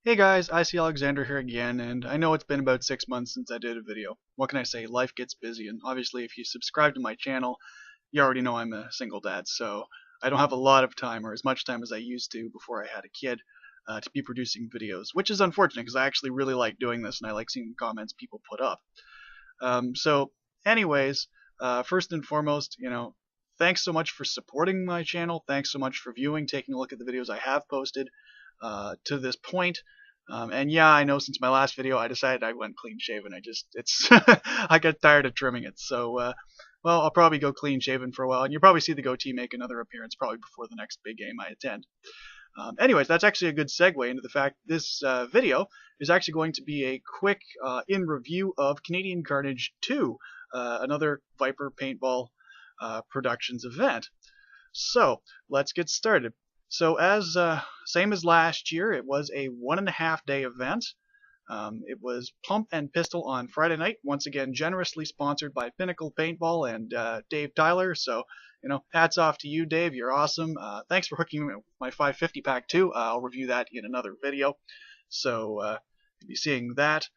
Hey guys, I see Alexander here again, and I know it's been about 6 months since I did a video. What can I say? Life gets busy, and obviously if you subscribe to my channel, you already know I'm a single dad, so I don't have a lot of time, or as much time as I used to before I had a kid, to be producing videos, which is unfortunate because I actually really like doing this, and I like seeing the comments people put up. So anyways, first and foremost, thanks so much for supporting my channel. Thanks so much for viewing, taking a look at the videos I have posted to this point. And yeah, I know since my last video, I decided I went clean shaven. I got tired of trimming it. So, well, I'll probably go clean shaven for a while, and you'll probably see the goatee make another appearance probably before the next big game I attend. Anyways, that's actually a good segue into the fact this video is actually going to be a quick in review of Canadian Carnage 2, another Viper Paintball Productions event. So let's get started. So as same as last year, it was a 1.5 day event. It was Pump and Pistol on Friday night, once again generously sponsored by Pinnacle Paintball and Dave Tyler. So, hats off to you, Dave. You're awesome. Thanks for hooking me with my 550 pack too. I'll review that in another video. So you'll be seeing that.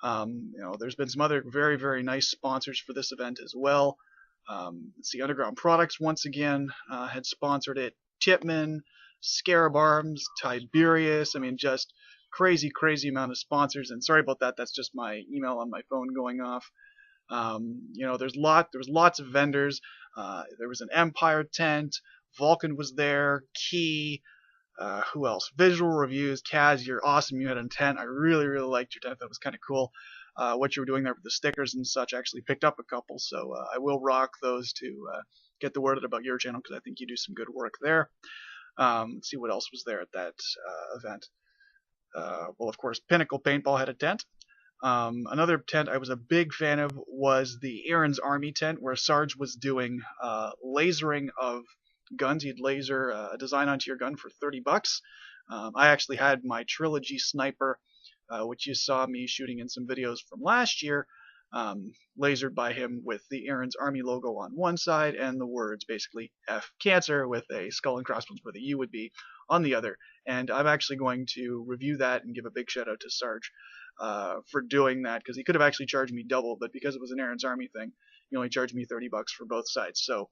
There's been some other very, very nice sponsors for this event as well. Let's see, Underground Products once again had sponsored it. Tipman, Scarab Arms, Tiberius. I mean, just crazy, crazy amount of sponsors. And sorry about that. That's just my email on my phone going off. There was lots of vendors. There was an Empire tent. Vulcan was there. Key. Who else? Visual Reviews. Kaz, you're awesome. You had a tent. I really, really liked your tent. That was kind of cool. What you were doing there with the stickers and such. I actually picked up a couple, so I will rock those to get the word out about your channel because I think you do some good work there. Let's see what else was there at that event. Well, of course, Pinnacle Paintball had a tent. Another tent I was a big fan of was the Aaron's Army tent, where Sarge was doing lasering of guns. He'd laser a design onto your gun for $30. I actually had my Trilogy sniper, which you saw me shooting in some videos from last year, lasered by him with the Aaron's Army logo on one side and the words basically F Cancer with a skull and crossbones where the U would be on the other. And I'm actually going to review that and give a big shout out to Sarge for doing that, because he could have actually charged me double, but because it was an Aaron's Army thing, he only charged me $30 for both sides. So,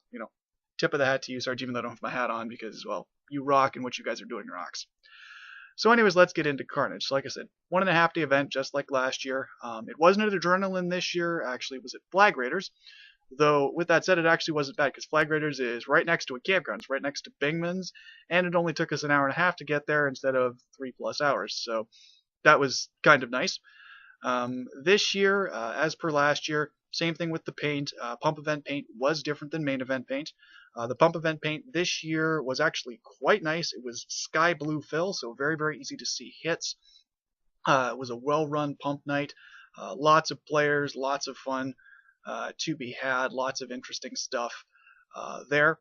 tip of the hat to you, Sarge, even though I don't have my hat on, because, well, you rock and what you guys are doing rocks. So anyways, let's get into Carnage. So like I said, 1.5 day event, just like last year. It wasn't at Adrenaline this year. Actually, it was at Flag Raiders. Though, with that said, it actually wasn't bad because Flag Raiders is right next to a campground. It's right next to Bingman's, and it only took us an hour and a half to get there instead of 3+ hours. So that was kind of nice. This year, as per last year, same thing with the paint. Pump event paint was different than main event paint. The pump event paint this year was actually quite nice. It was sky blue fill, so very, very easy to see hits. It was a well-run pump night. Lots of players, lots of fun to be had, lots of interesting stuff there.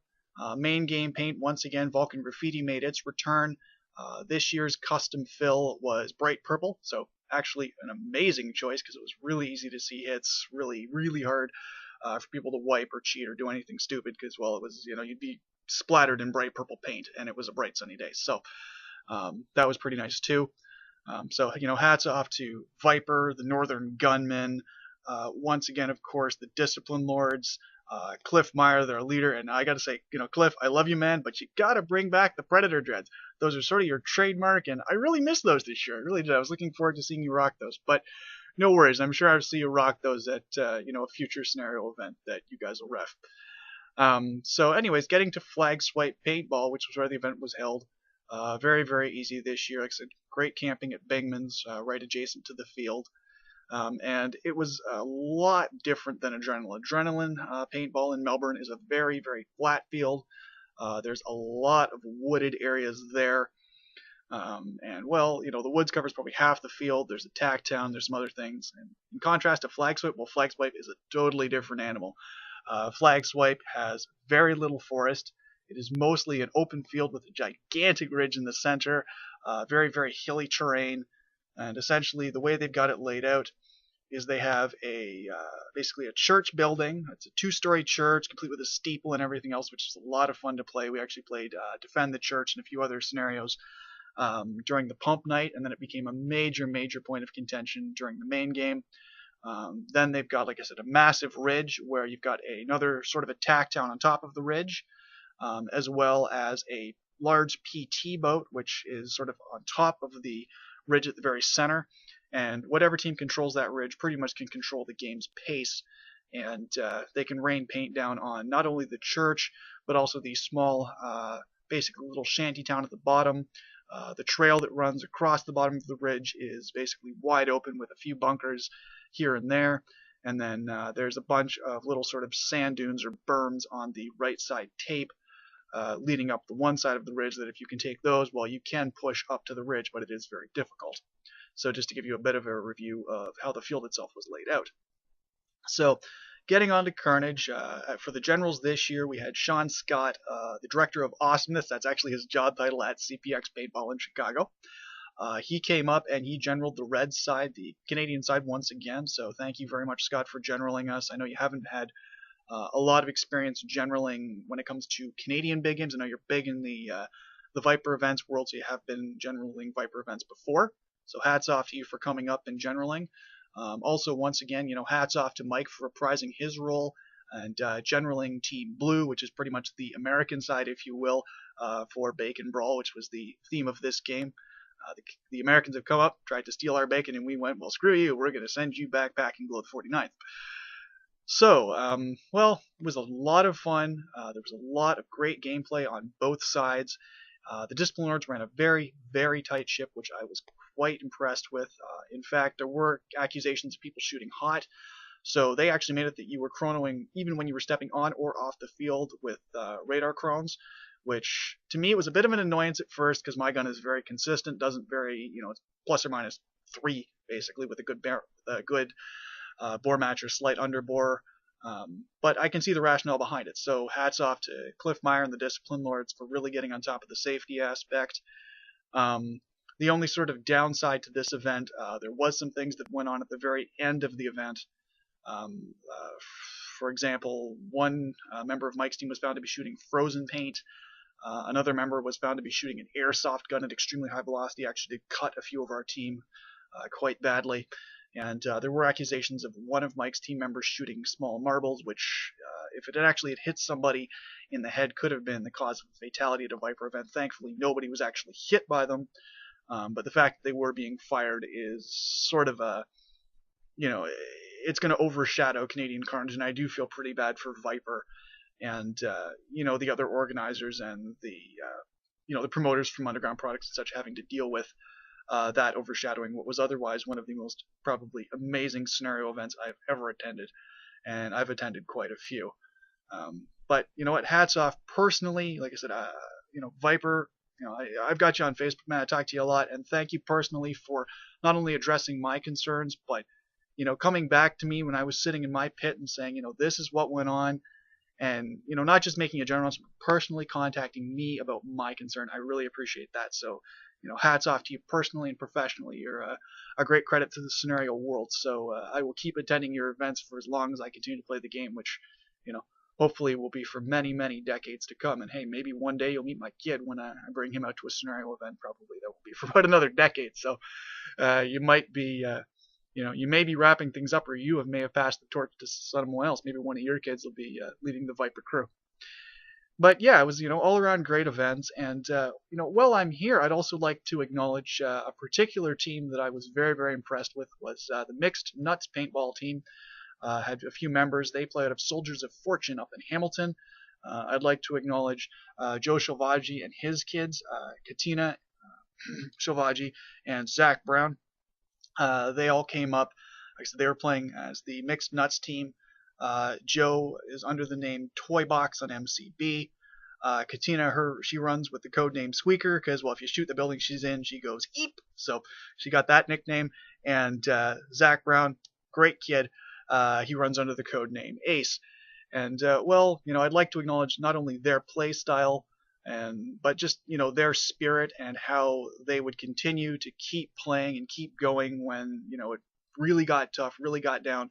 Main game paint, once again, Vulcan Graffiti made its return. This year's custom fill was bright purple, so actually an amazing choice because it was really easy to see hits, really, really hard for people to wipe or cheat or do anything stupid because, well, it was, you'd be splattered in bright purple paint, and it was a bright sunny day. So that was pretty nice too. So, hats off to Viper, the Northern Gunmen, once again, of course, the Discipline Lords, Cliff Meyer, their leader. And I got to say, Cliff, I love you, man, but you got to bring back the Predator dreads. Those are sort of your trademark, and I really miss those this year. I really did. I was looking forward to seeing you rock those. But no worries. I'm sure I'll see you rock those at, a future scenario event that you guys will ref. So anyways, getting to Flagswipe Paintball, which was where the event was held. Very, very easy this year. Like I said, great camping at Bingman's, right adjacent to the field. And it was a lot different than Adrenaline. Adrenaline paintball in Melbourne is a very, very flat field. There's a lot of wooded areas there. And, well, the woods covers probably half the field. There's a tack town. There's some other things. And in contrast to Flagswipe, well, Flagswipe is a totally different animal. Flagswipe has very little forest. It is mostly an open field with a gigantic ridge in the center, very, very hilly terrain. And essentially, the way they've got it laid out is they have basically a church building. It's a 2-story church, complete with a steeple and everything else, which is a lot of fun to play. We actually played Defend the Church and a few other scenarios during the pump night, and then it became a major point of contention during the main game. Then they've got, like I said, a massive ridge where you've got another sort of attack town on top of the ridge, as well as a large PT boat, which is sort of on top of the ridge at the very center. And whatever team controls that ridge pretty much can control the game's pace. And they can rain paint down on not only the church, but also the small, basically little shanty town at the bottom. The trail that runs across the bottom of the ridge is basically wide open with a few bunkers here and there. And then there's a bunch of little sort of sand dunes or berms on the right side tape leading up the one side of the ridge that if you can take those, well, you can push up to the ridge, but it is very difficult. So just to give you a bit of a review of how the field itself was laid out. So getting on to Carnage, for the generals this year, we had Sean Scott, the director of awesomeness. That's actually his job title at CPX Paintball in Chicago. He came up and he generaled the red side, the Canadian side once again. So thank you very much, Scott, for generaling us. I know you haven't had a lot of experience generaling when it comes to Canadian big games. I know you're big in the Viper events world, so you have been generaling Viper events before. So hats off to you for coming up and generaling. Also, once again, hats off to Mike for reprising his role and generaling Team Blue, which is pretty much the American side, if you will, for Bacon Brawl, which was the theme of this game. The Americans have come up, tried to steal our bacon, and we went, well, screw you, we're going to send you back packing below the 49th. So, well, it was a lot of fun. There was a lot of great gameplay on both sides. The Discipline Lords ran a very tight ship, which I was quite impressed with. In fact, there were accusations of people shooting hot, so they actually made it that you were chronoing even when you were stepping on or off the field with radar chrones, which to me it was a bit of an annoyance at first because my gun is very consistent, doesn't vary, it's plus or minus 3 basically with a good bore match or slight underbore. But I can see the rationale behind it. So hats off to Cliff Meyer and the Discipline Lords for really getting on top of the safety aspect. The only sort of downside to this event, there was some things that went on at the very end of the event. For example, one member of Mike's team was found to be shooting frozen paint. Another member was found to be shooting an airsoft gun at extremely high velocity. Actually did cut a few of our team quite badly. And there were accusations of one of Mike's team members shooting small marbles, which, if it had actually hit somebody in the head, could have been the cause of a fatality at a Viper event. Thankfully, nobody was actually hit by them. But the fact that they were being fired is sort of a, it's going to overshadow Canadian Carnage, and I do feel pretty bad for Viper and, the other organizers and the promoters from Underground Products and such having to deal with that overshadowing what was otherwise one of the most probably amazing scenario events I've ever attended, and I've attended quite a few. But you know what? Hats off personally. Like I said, Viper. I've got you on Facebook, man. I talk to you a lot, and thank you personally for not only addressing my concerns, but coming back to me when I was sitting in my pit and saying, this is what went on, and not just making a general announcement, but personally contacting me about my concern. I really appreciate that. So. Hats off to you personally and professionally. You're a great credit to the scenario world. So I will keep attending your events for as long as I continue to play the game, which, hopefully will be for many decades to come. And hey, maybe one day you'll meet my kid when I bring him out to a scenario event. Probably that will be for about another decade. So you might be, you may be wrapping things up, or you may have passed the torch to someone else. Maybe one of your kids will be leading the Viper crew. But yeah, it was, all around great events. And, while I'm here, I'd also like to acknowledge a particular team that I was very impressed with was the Mixed Nuts Paintball team. Had a few members. They play out of Soldiers of Fortune up in Hamilton. I'd like to acknowledge Joe Shovaggi and his kids, Katina Shovaggi and Zach Brown. They all came up. Like I said, they were playing as the Mixed Nuts team. Joe is under the name Toybox on MCB. Katina, she runs with the code name Squeaker because, well, if you shoot the building she's in, she goes eep. So she got that nickname. And Zach Brown, great kid. He runs under the code name Ace. And, I'd like to acknowledge not only their play style, but just, their spirit and how they would continue to keep playing and keep going when, it really got tough, really got down.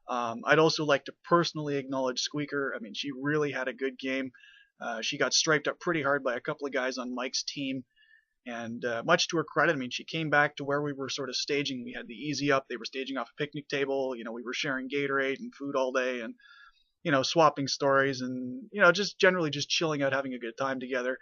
I'd also like to personally acknowledge Squeaker. I mean, she really had a good game. She got striped up pretty hard by a couple of guys on Mike's team. And much to her credit, I mean, she came back to where we were sort of staging. We had the easy up. They were staging off a picnic table. We were sharing Gatorade and food all day, and swapping stories, and just generally just chilling out, having a good time together.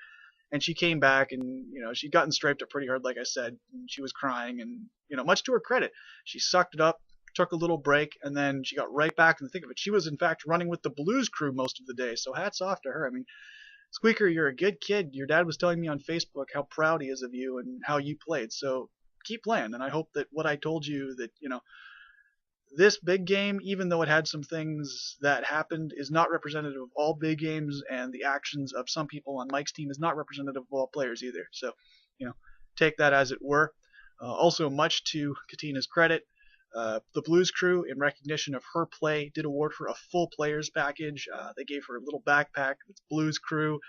And she came back, and she'd gotten striped up pretty hard, like I said, and she was crying, and much to her credit, she sucked it up, took a little break, and then she got right back in the thick of it. She was in fact running with the Blues Crew most of the day, so hats off to her. I mean, Squeaker, you're a good kid. Your dad was telling me on Facebook how proud he is of you and how you played. So keep playing, and I hope that what I told you, that this big game, even though it had some things that happened, is not representative of all big games, and the actions of some people on Mike's team is not representative of all players either. So, take that as it were. Also, much to Katina's credit, the Blues Crew, in recognition of her play, did award her a full players package. They gave her a little backpack with Blues Crew,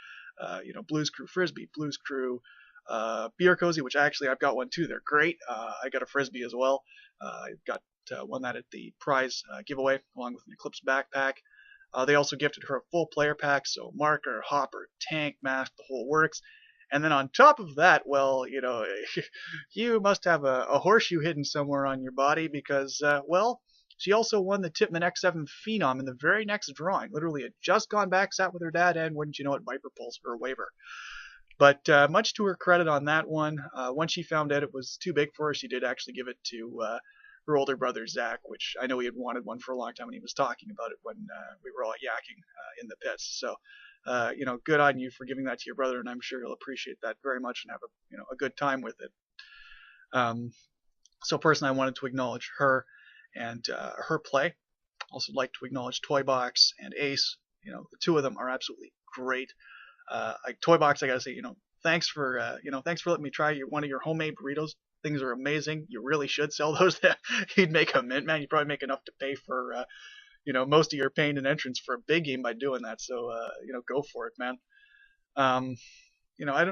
Blues Crew Frisbee, Blues Crew beer cozy, which I've got one too. They're great. I got a Frisbee as well. I got won that at the prize giveaway along with an Eclipse backpack. They also gifted her a full player pack, so marker, hopper, tank, mask, the whole works. And then on top of that, well, you must have a horseshoe hidden somewhere on your body, because, well, she also won the Tipman X7 Phenom in the very next drawing. Literally had just gone back, sat with her dad, and wouldn't you know it, Viper pulls her waiver. But much to her credit on that one, when she found out it was too big for her, she did actually give it to her older brother, Zach, which I know he had wanted one for a long time, and he was talking about it when we were all yakking in the pits. So, good on you for giving that to your brother, and I'm sure he'll appreciate that very much and have a good time with it. So personally, I wanted to acknowledge her and her play. Also like to acknowledge Toybox and Ace. The two of them are absolutely great. Toybox, I gotta say, thanks for letting me try one of your homemade burritos. Things are amazing. You really should sell those. You'd make a mint, man. You'd probably make enough to pay for most of your paint and entrance for a big game by doing that. So go for it, man. I'm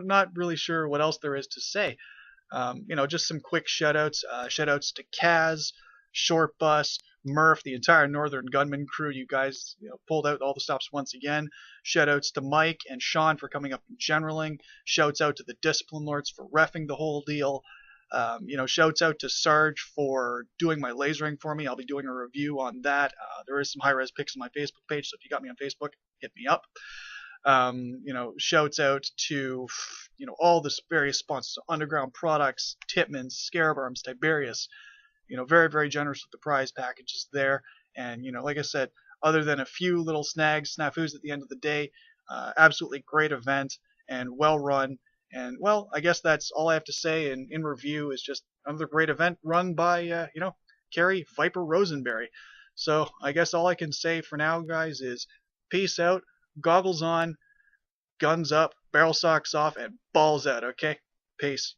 not really sure what else there is to say. Just some quick shoutouts. Shoutouts to Kaz, Short Bus, Murph, the entire Northern Gunman crew. You guys pulled out all the stops once again. Shoutouts to Mike and Sean for coming up and generaling. Shouts out to the Discipline Lords for reffing the whole deal. Shouts out to Sarge for doing my lasering for me. I'll be doing a review on that. There is some high-res pics on my Facebook page, so if you got me on Facebook, hit me up. Shouts out to, all the various sponsors, so Underground Products, Titman, Scarab Arms, Tiberius. Very, very generous with the prize packages there. And, like I said, other than a few little snafus at the end of the day, absolutely great event and well run. And, well, I guess that's all I have to say in review, is just another great event run by, Carrie Viper Rosenberry. So I guess all I can say for now, guys, is peace out, goggles on, guns up, barrel socks off, and balls out, okay? Peace.